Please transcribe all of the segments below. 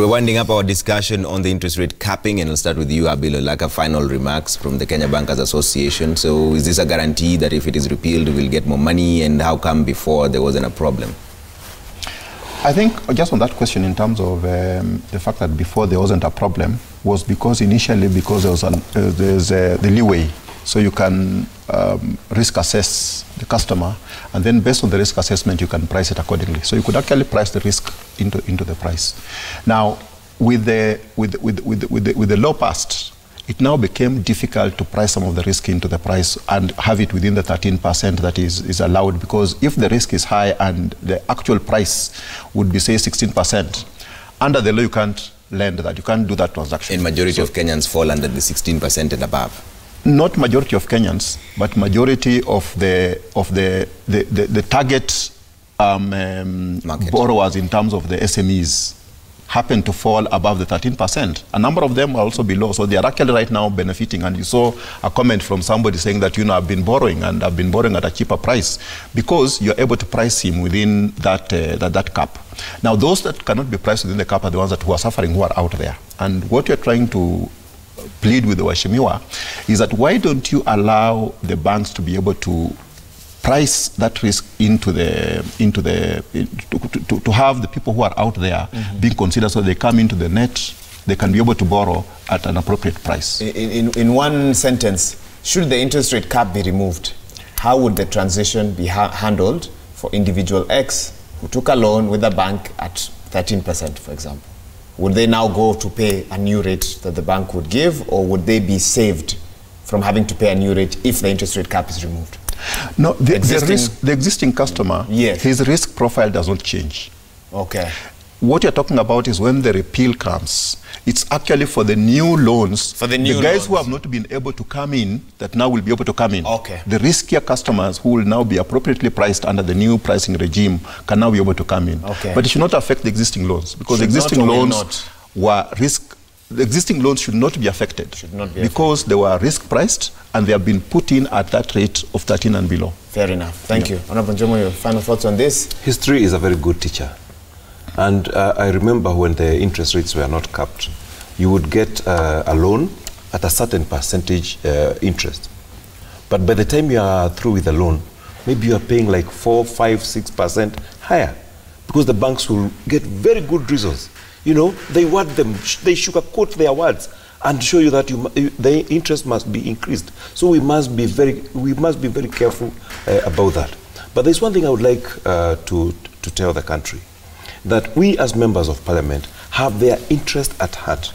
We're winding up our discussion on the interest rate capping, and I'll start with you, Abil, like a final remarks from the Kenya Bankers Association. So is this a guarantee that if it is repealed, we'll get more money, and how come before there wasn't a problem? I think just on that question in terms of the fact that before there wasn't a problem was because initially there was the leeway. So you can risk assess the customer, and then based on the risk assessment, you can price it accordingly. So you could actually price the risk into the price. Now, with the law passed, it now became difficult to price some of the risk into the price and have it within the 13% that is allowed, because if the risk is high and the actual price would be, say, 16%, under the law you can't lend that, you can't do that transaction. And majority of Kenyans fall under the 16% and above. Not majority of Kenyans, but majority of the target borrowers in terms of the SMEs happen to fall above the 13%. A number of them are also below, so they are actually right now benefiting. And you saw a comment from somebody saying that, you know, I've been borrowing and I've been borrowing at a cheaper price because you're able to price him within that cap. Now, those that cannot be priced within the cap are the ones who are suffering, who are out there. And what you're trying to plead with the Waheshimiwa is that why don't you allow the banks to be able to price that risk to have the people who are out there being considered, so they come into the net, they can be able to borrow at an appropriate price. In one sentence, should the interest rate cap be removed, how would the transition be handled for individual X who took a loan with a bank at 13%, for example? Would they now go to pay a new rate that the bank would give, or would they be saved from having to pay a new rate if the interest rate cap is removed? No, the existing customer, yes, his risk profile does not change. Okay. What you're talking about is when the repeal comes, it's actually for the new loans. For the new guys who have not been able to come in, that now will be able to come in. Okay. The riskier customers who will now be appropriately priced under the new pricing regime can now be able to come in. Okay. But it should not affect the existing loans, because the existing loans were risk. The existing loans should not be affected. Should not be because they were risk priced and they have been put in at that rate of 13 and below. Fair enough. Thank you. Honorable Njomo, your final thoughts on this? History is a very good teacher. And I remember when the interest rates were not capped, you would get a loan at a certain percentage interest. But by the time you are through with the loan, maybe you are paying like 4, 5, 6% higher, because the banks will get very good results. You know, they word them, they sugarcoat their words and show you that the interest must be increased. So we must be very careful about that. But there's one thing I would like to tell the country, that we as members of parliament have their interest at heart.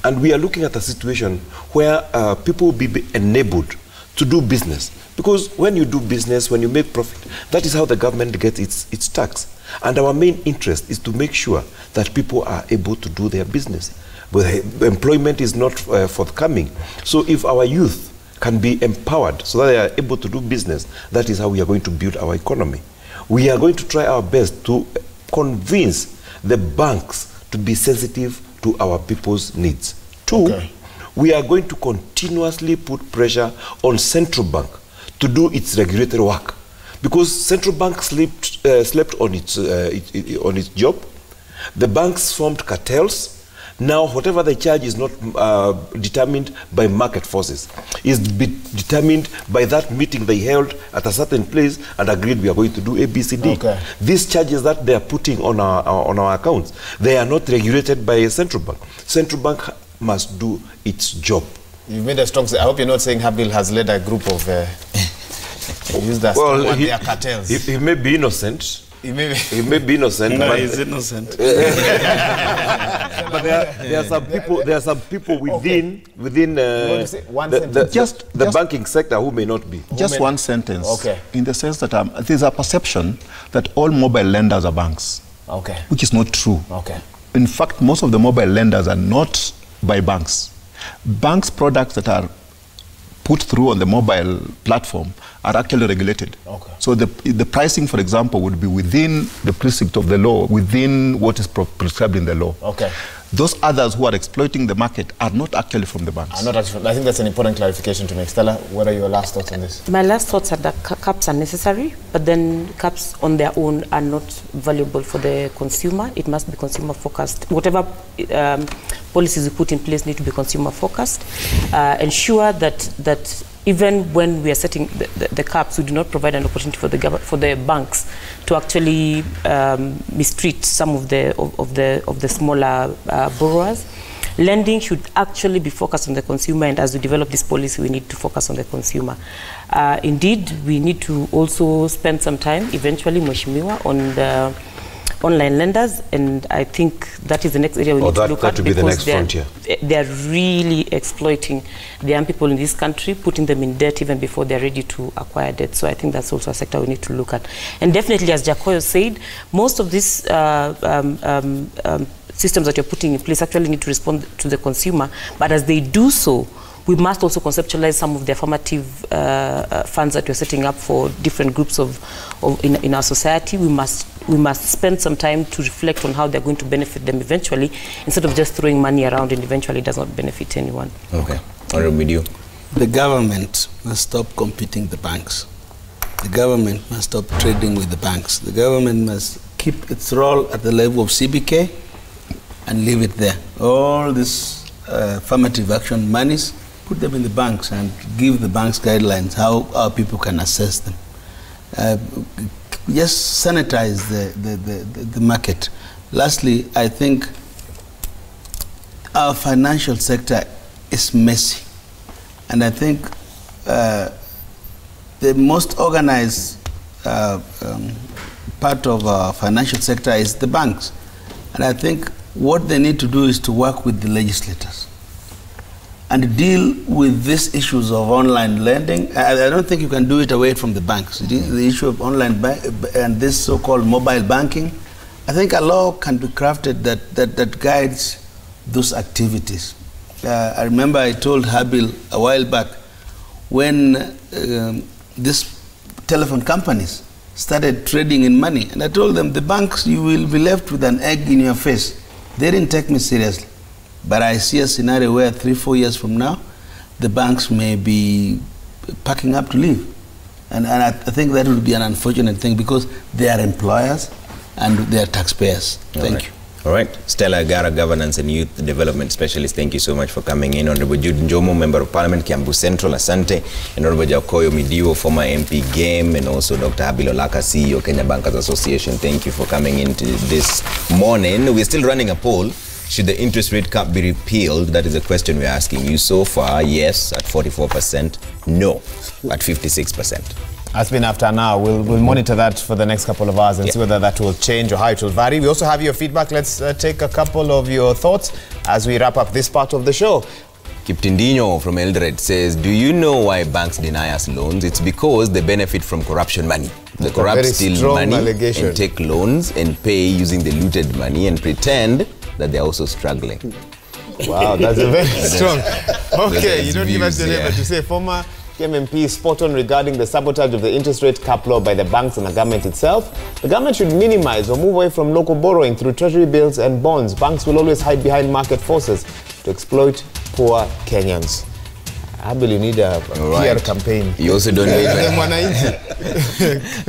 And we are looking at a situation where people will be enabled to do business. Because when you do business, when you make profit, that is how the government gets its tax. And our main interest is to make sure that people are able to do their business. But employment is not forthcoming. So if our youth can be empowered so that they are able to do business, that is how we are going to build our economy. We are going to try our best to convince the banks to be sensitive to our people's needs. Two, we are going to continuously put pressure on central bank to do its regulatory work, because central bank slept on its job. The banks formed cartels. Now, whatever they charge is not determined by market forces. It's determined by that meeting they held at a certain place and agreed we are going to do ABCD. Okay. These charges that they are putting on our accounts, they are not regulated by a central bank. Central bank must do its job. You made a strong. I hope you're not saying Habil has led a group of. Use that. Well, they are cartels. He may be innocent. He may be innocent. No, but he's innocent. But there are some people within the banking sector who may not be. Just one sentence. Okay. In the sense that there's a perception that all mobile lenders are banks. Okay. Which is not true. Okay. In fact, most of the mobile lenders are not by banks. Banks' products that are put through on the mobile platform are actually regulated. Okay. So the pricing, for example, would be within the precept of the law, within what is prescribed in the law. Okay. those others who are exploiting the market are not actually from the banks. I think that's an important clarification to make. Stella, what are your last thoughts on this? My last thoughts are that caps are necessary, but then caps on their own are not valuable for the consumer. It must be consumer focused. Whatever policies we put in place need to be consumer focused. Ensure that even when we are setting the caps, we do not provide an opportunity for the banks to actually mistreat some of the smaller borrowers. Lending should actually be focused on the consumer, and as we develop this policy, we need to focus on the consumer. Indeed, we need to also spend some time, eventually, Mheshimiwa, on the online lenders, and I think that is the next area we need to look at, be the next frontier. They are really exploiting the young people in this country, putting them in debt even before they're ready to acquire debt. So I think that's also a sector we need to look at. And definitely, as Jacoyo said, most of these systems that you're putting in place actually need to respond to the consumer, but as they do so, we must also conceptualize some of the affirmative funds that we're setting up for different groups in our society. We must spend some time to reflect on how they're going to benefit them eventually, instead of just throwing money around and eventually does not benefit anyone. Okay. Honorable Midio. The government must stop competing the banks. The government must stop trading with the banks. The government must keep its role at the level of CBK and leave it there. All these affirmative action monies, put them in the banks and give the banks guidelines how our people can assess them. Just sanitize the market. Lastly, I think our financial sector is messy. And I think the most organized part of our financial sector is the banks. And I think what they need to do is to work with the legislators and deal with these issues of online lending. I don't think you can do it away from the banks. The issue of online and this so-called mobile banking, I think a law can be crafted that guides those activities. I remember I told Habil a while back when these telephone companies started trading in money, and I told them, the banks, you will be left with an egg in your face. They didn't take me seriously. But I see a scenario where 3-4 years from now, the banks may be packing up to leave. And I think that would be an unfortunate thing, because they are employers and they are taxpayers. Thank you. All right. Stella Agara, Governance and Youth Development Specialist, thank you so much for coming in. Honorable Jude Njomo, Member of Parliament, Kiambu Central, Asante. And Honorable Jacoyo Midio, former MP Game, and also Dr. Habil Olaka, CEO, Kenya Bankers Association. Thank you for coming into this morning. We're still running a poll. Should the interest rate cap be repealed? That is a question we're asking you. So far, yes, at 44%, no, at 56%. That's been after an hour. We'll monitor that for the next couple of hours and see whether that will change or how it will vary. We also have your feedback. Let's take a couple of your thoughts as we wrap up this part of the show. Kiptindinho from Eldoret says, do you know why banks deny us loans? It's because they benefit from corruption money. The corrupt steal money and take loans and pay using the looted money and pretend that they're also struggling. Wow, that's a very strong. Okay, you don't give us your name, but to say former KMMP spot on regarding the sabotage of the interest rate cap law by the banks and the government itself. The government should minimize or move away from local borrowing through treasury bills and bonds. Banks will always hide behind market forces to exploit poor Kenyans. I believe you need a PR campaign. You also don't leave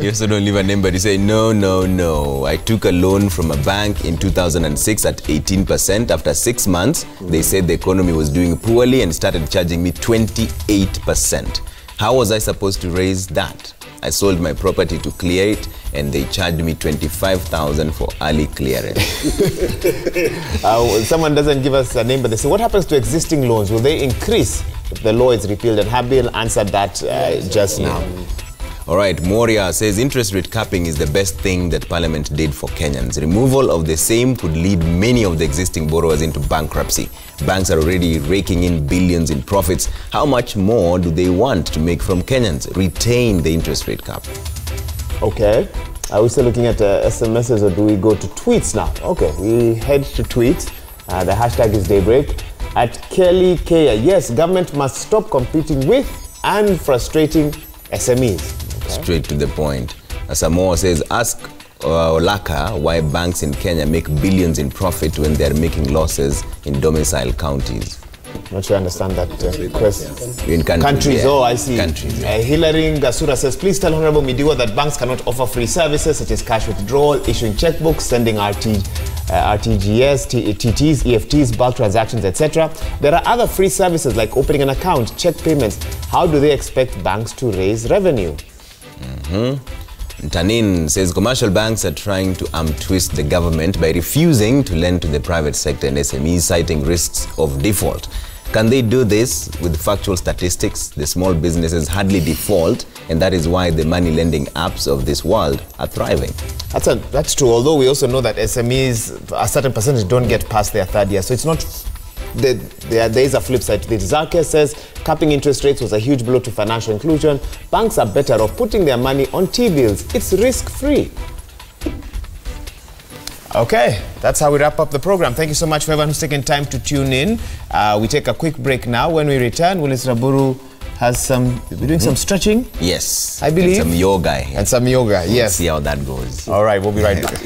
you also don't leave a name, but you say, no. I took a loan from a bank in 2006 at 18%. After 6 months, they said the economy was doing poorly and started charging me 28%. How was I supposed to raise that? I sold my property to clear it, and they charged me 25,000 for early clearance. Someone doesn't give us a name, but they say, what happens to existing loans? Will they increase if the law is repealed? And Habil answered that just now. All right, Moria says interest rate capping is the best thing that Parliament did for Kenyans. Removal of the same could lead many of the existing borrowers into bankruptcy. Banks are already raking in billions in profits. How much more do they want to make from Kenyans? Retain the interest rate cap. Okay. Are we still looking at SMSs, or do we go to tweets now? Okay, we head to tweets. The hashtag is Daybreak. At Kelly Kaya, yes, government must stop competing with and frustrating SMEs. Okay. Straight to the point. Asamoah says, ask Olaka why banks in Kenya make billions in profit when they're making losses in domicile counties. Not sure I understand that question. In countries, Oh, I see. Countries, yeah. Hilary Ngasura says, please tell Honorable Midiwa that banks cannot offer free services such as cash withdrawal, issuing checkbooks, sending RTGS, TTs, EFTs, bulk transactions, etc. There are other free services like opening an account, check payments. How do they expect banks to raise revenue? Tanin says commercial banks are trying to twist the government by refusing to lend to the private sector and SMEs, citing risks of default. Can they do this with factual statistics? The small businesses hardly default, and that is why the money lending apps of this world are thriving. That's true, although we also know that SMEs, a certain percentage don't get past their third year. So it's not, there is a flip side to this. Zarke says capping interest rates was a huge blow to financial inclusion. Banks are better off putting their money on T-bills. It's risk-free. Okay, that's how we wrap up the program. Thank you so much for everyone who's taken time to tune in. We take a quick break now. When we return, Willis Raburu has we're doing some stretching. Yes. I believe. And some yoga. And some yoga, yes. Let's see how that goes. All right, we'll be right back.